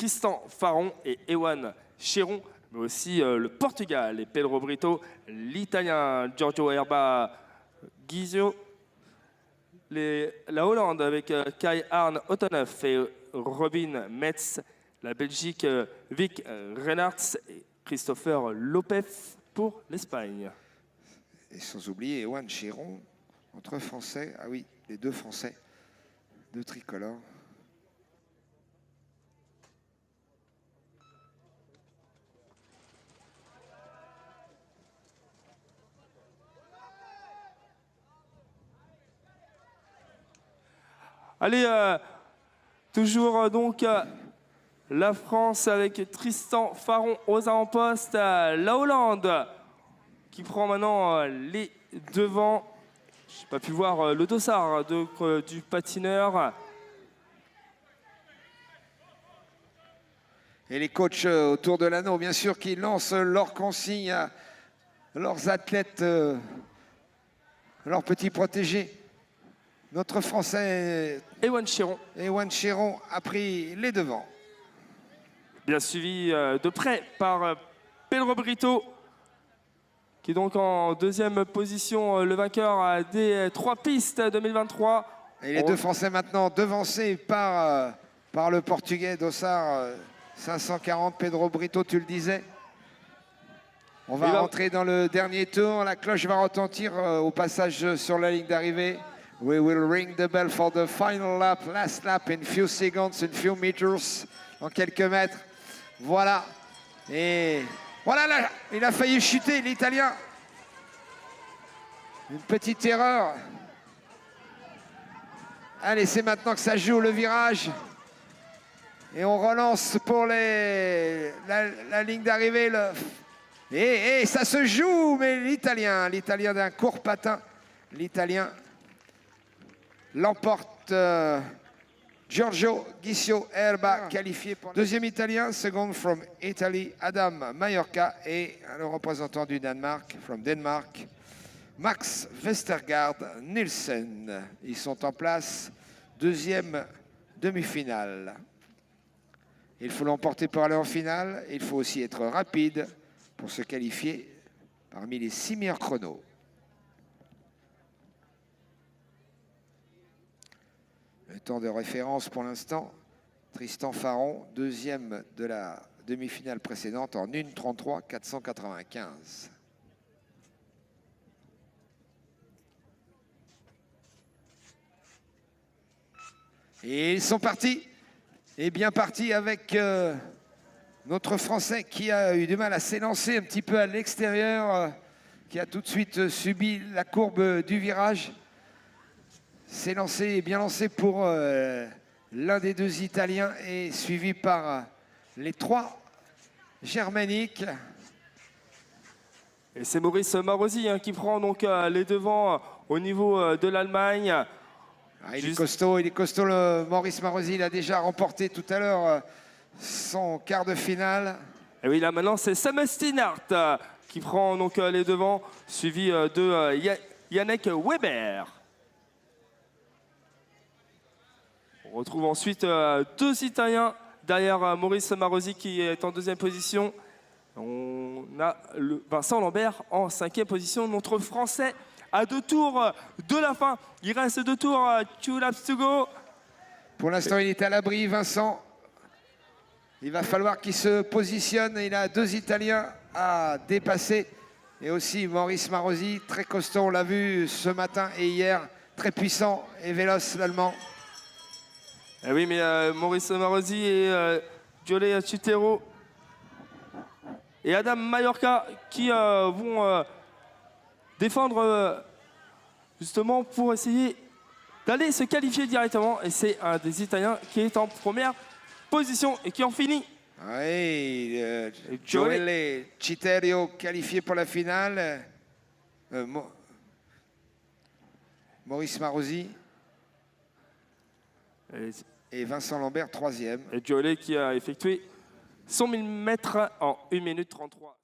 Tristan Faron et Ewan Cheron, mais aussi le Portugal et Pedro Brito, l'Italien Giorgio Erba Ghizio, la Hollande avec Kai Arne Otteneuf et Robin Metz, la Belgique Vic Renarts et Christopher Lopez pour l'Espagne. Et sans oublier Ewan Cheron, entre Français, ah oui, les deux Français, deux tricolores. Allez, toujours donc la France avec Tristan Faron aux avant-postes, la Hollande qui prend maintenant les devants. Je n'ai pas pu voir le dossard du patineur. Et les coachs autour de l'anneau, bien sûr, qui lancent leurs consignes à leurs athlètes, leurs petits protégés. Notre Français, Ewan Cheron, a pris les devants. Bien suivi de près par Pedro Brito, qui est donc en deuxième position, le vainqueur des 3 pistes 2023. Et les deux Français maintenant devancés par le Portugais Dossard 540, Pedro Brito, tu le disais. On va rentrer dans le dernier tour. La cloche va retentir au passage sur la ligne d'arrivée. We will ring the bell for the final lap, last lap in few seconds, in few meters, en quelques mètres. Voilà. Et voilà, là, il a failli chuter, l'Italien. Une petite erreur. Allez, c'est maintenant que ça joue le virage. Et on relance pour la ligne d'arrivée. Et ça se joue, mais l'Italien d'un court patin, l'Italien l'emporte. Giorgio Ghizio Erba, qualifié pour deuxième Italien, second from Italy, Adam Mallorca, et le représentant du Danemark, from Denmark, Max Vestergaard Nielsen. Ils sont en place, deuxième demi-finale. Il faut l'emporter pour aller en finale. Il faut aussi être rapide pour se qualifier parmi les 6 meilleurs chronos. Le temps de référence pour l'instant, Tristan Faron, deuxième de la demi-finale précédente en 1:33,495. Et ils sont partis, et bien partis avec notre Français qui a eu du mal à s'élancer un petit peu à l'extérieur, qui a tout de suite subi la courbe du virage. C'est lancé et bien lancé pour l'un des deux Italiens et suivi par les 3 germaniques. Et c'est Maurice Marosi qui prend donc les devants au niveau de l'Allemagne. Ah, il est costaud, le Maurice Marosi. Il a déjà remporté tout à l'heure son quart de finale. Et oui, là maintenant c'est Sam Steinhardt qui prend donc les devants, suivi de Yannick Weber. On retrouve ensuite 2 Italiens derrière Maurice Marosi qui est en deuxième position. On a Vincent Lambert en 5e position. Notre Français à 2 tours de la fin. Il reste 2 tours. 2 laps to go. Pour l'instant, il est à l'abri, Vincent. Il va falloir qu'il se positionne. Il a 2 Italiens à dépasser. Et aussi Maurice Marosi, très costaud. On l'a vu ce matin et hier. Très puissant et véloce, l'Allemand. Eh oui, mais Maurice Marosi et Giole Citero et Adam Mallorca qui vont défendre justement pour essayer d'aller se qualifier directement. Et c'est un des Italiens qui est en première position et qui en finit. Oui, Giole Citero qualifié pour la finale. Maurice Marosi. Et Vincent Lambert, 3e. Et Giole qui a effectué son 1000 mètres en 1 minute 33.